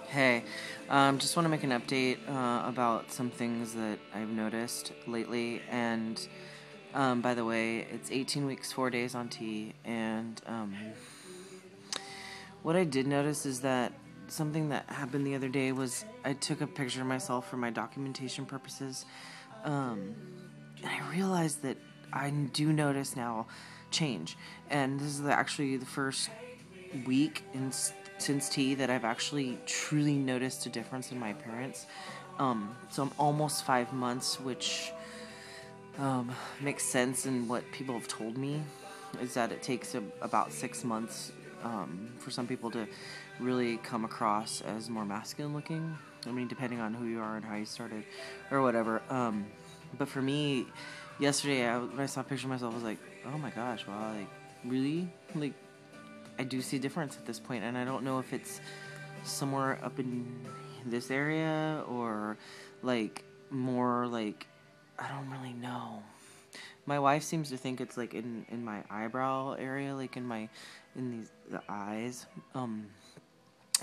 Hey, just want to make an update about some things that I've noticed lately. And by the way, it's 18 weeks, 4 days on T. And what I did notice is that something that happened the other day was I took a picture of myself for my documentation purposes. Um, and I realized that I do notice now change. And this is actually the first week since T that I've actually truly noticed a difference in my appearance. So I'm almost 5 months, which makes sense in what people have told me, is that it takes about 6 months for some people to really come across as more masculine looking. I mean, depending on who you are and how you started or whatever. But for me, yesterday, when I saw a picture of myself, I was like, oh my gosh, wow, like, really? Like, I do see a difference at this point, and I don't know if it's somewhere up in this area or like more like I don't really know. My wife seems to think it's like in my eyebrow area, like in the eyes. I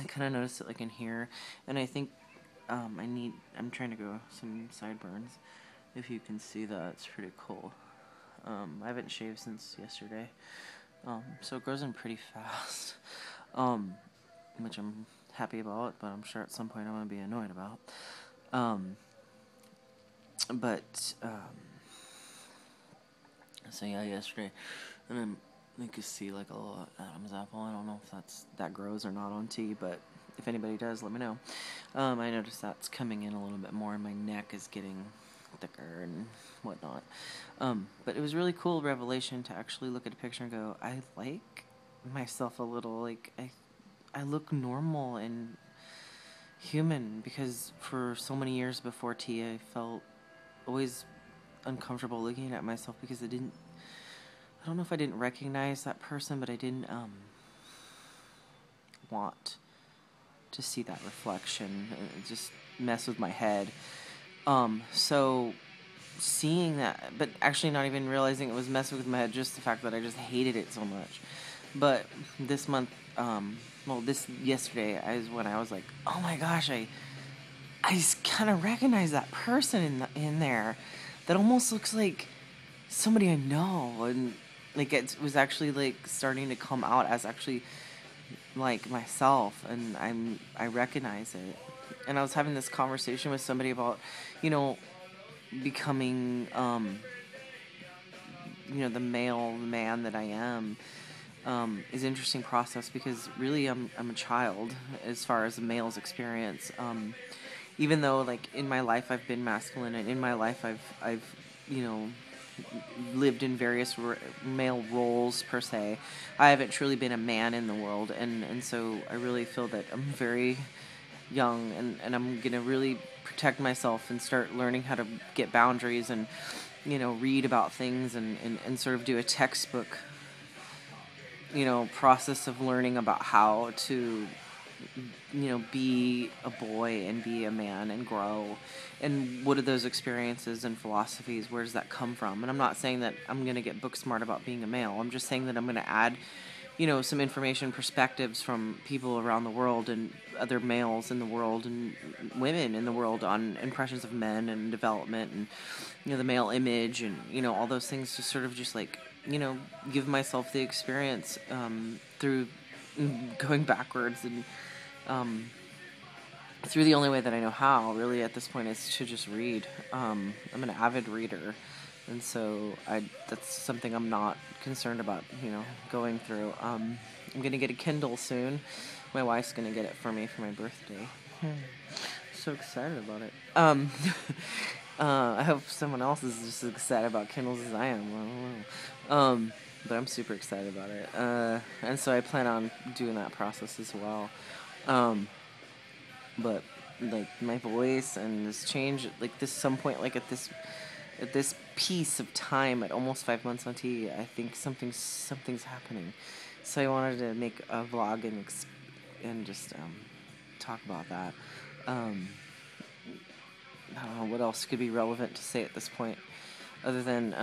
kind of noticed it like in here, and I think I'm trying to grow some sideburns. If you can see that, it's pretty cool. I haven't shaved since yesterday. So it grows in pretty fast, which I'm happy about, but I'm sure at some point I'm going to be annoyed about. Um, but, so yeah, yesterday, and then you could see like a little Adam's apple. I don't know if that grows or not on tea, but if anybody does, let me know. I noticed that's coming in a little bit more, and my neck is getting thicker and whatnot. But it was really cool revelation to actually look at a picture and go, I like myself a little. Like I look normal and human, because for so many years before T, I felt always uncomfortable looking at myself because I don't know if I didn't recognize that person, but I didn't want to see that reflection. It just messed with my head. So seeing that, but actually not even realizing it was messing with my head, just the fact that I just hated it so much. But this month, this yesterday, when I was like, oh my gosh, I just kind of recognize that person in there, that almost looks like somebody I know, and like it was actually like starting to come out as actually like myself, and I recognize it. And I was having this conversation with somebody about, you know, becoming, the man that I am. Is an interesting process, because really I'm a child as far as a male's experience. Even though like in my life I've been masculine, and in my life I've you know lived in various male roles per se, I haven't truly been a man in the world, and so I really feel that I'm very young, and I'm gonna really protect myself and start learning how to get boundaries, and read about things, and sort of do a textbook process of learning about how to be a boy and be a man and grow, and what are those experiences and philosophies, where does that come from? And I'm not saying that I'm going to get book smart about being a male. I'm just saying that I'm going to add some information, perspectives from people around the world, and other males in the world, and women in the world, on impressions of men and development, and the male image, and all those things, to sort of just like give myself the experience through going backwards, and through the only way that I know how, really, at this point, is to just read. I'm an avid reader, and so that's something I'm not concerned about, going through. I'm going to get a Kindle soon. My wife's going to get it for me for my birthday. So excited about it. I hope someone else is just as excited about Kindles as I am. I don't know. But I'm super excited about it. And so I plan on doing that process as well. But like my voice and this change, like this some point, like at this piece of time, at almost 5 months on T, I think something's happening. So I wanted to make a vlog and just talk about that. I don't know what else could be relevant to say at this point, other than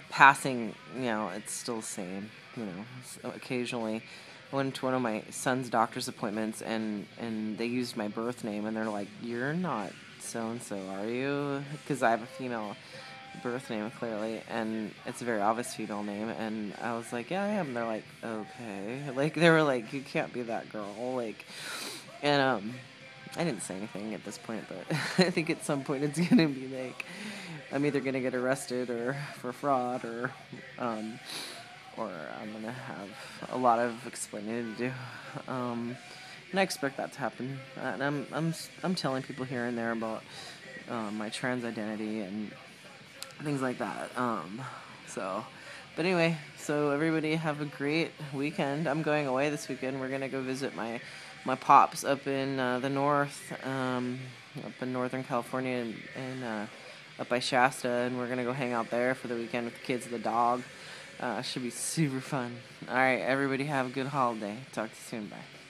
passing. It's still the same. So occasionally I went to one of my son's doctor's appointments, and they used my birth name, and they're like, "You're not so-and-so, are you?" Because I have a female birth name, clearly, and it's a very obvious female name, and I was like, "Yeah, I am." They're like, "Okay." Like, they were like, "You can't be that girl." Like, and, I didn't say anything at this point, but I think at some point it's gonna be like, I'm either gonna get arrested or for fraud, or I'm gonna have a lot of explaining to do. And I expect that to happen. And I'm telling people here and there about my trans identity and things like that. But anyway, so everybody have a great weekend. I'm going away this weekend. We're gonna go visit my pops up in the north, up in Northern California, and up by Shasta, and we're gonna go hang out there for the weekend with the kids and the dog. Should be super fun. All right, everybody have a good holiday. Talk to you soon. Bye.